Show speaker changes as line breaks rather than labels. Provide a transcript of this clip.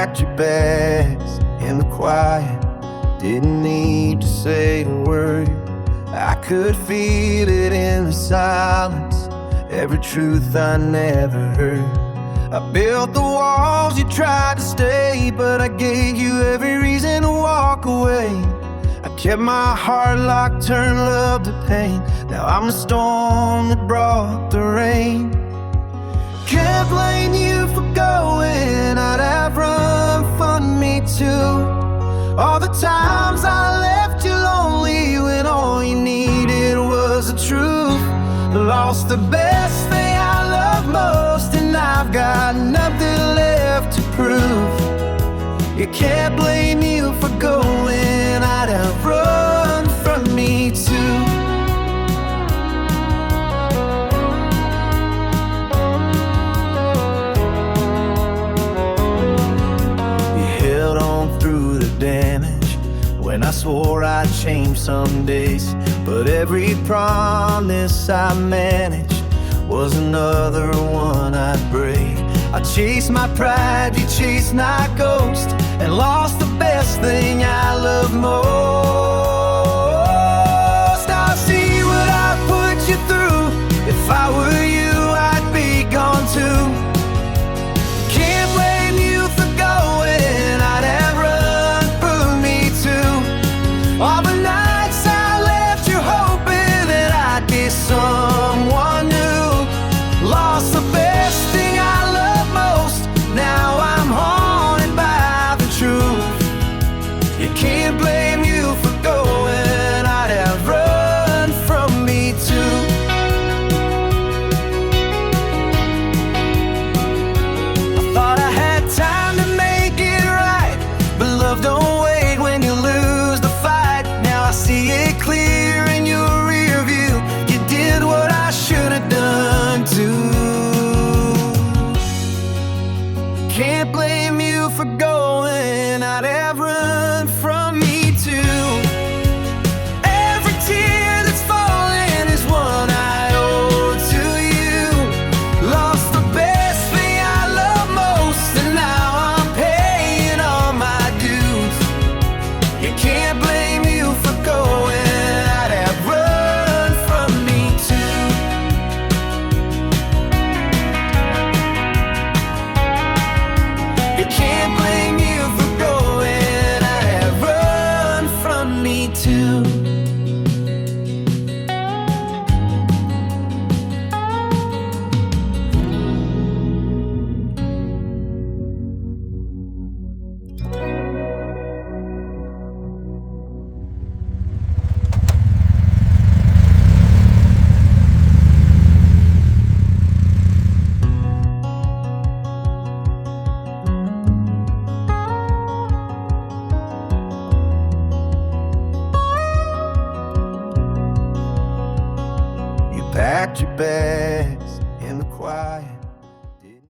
packed your bags in the quiet, didn't need to say a word. I could feel it in the silence, every truth I never heard. I built the walls, you tried to stay, but I gave you every reason to walk away. I kept my heart locked, turned love to pain. Now I'm the storm that brought the rain. Can't blame you for going, I'd have run from me too. All the times I left you lonely when all you needed was the truth. Lost the best thing I love most, and I've got nothing left to prove. You can't blame you for going, I'd have run from me too. Damage when I swore I'd change some days, but every promise I managed was another one I'd break. I chased my pride, you chased my ghost, and lost the best thing I love most. I see what I put you through. If I were you, I'd be gone too. Can't blame you for going, I'd have all the nights I left you hoping that I'd get someone new. Lost the best thing I love most, now I'm haunted by the truth. You can't blame you for going, I'd have run from me too. I thought I had time to make it right, but love don't wait when you lose the fight. I see it clear in your rear view. You did what I should have done too. Can't blame you for going, I'd have run from me too. Every tear that's falling is one I owe to you. Lost the best thing I love most, and now I'm paying all my dues. You can't blame you for going, I'd have run from me too. You can't blame you for going, I'd have run from me too. Packed your bags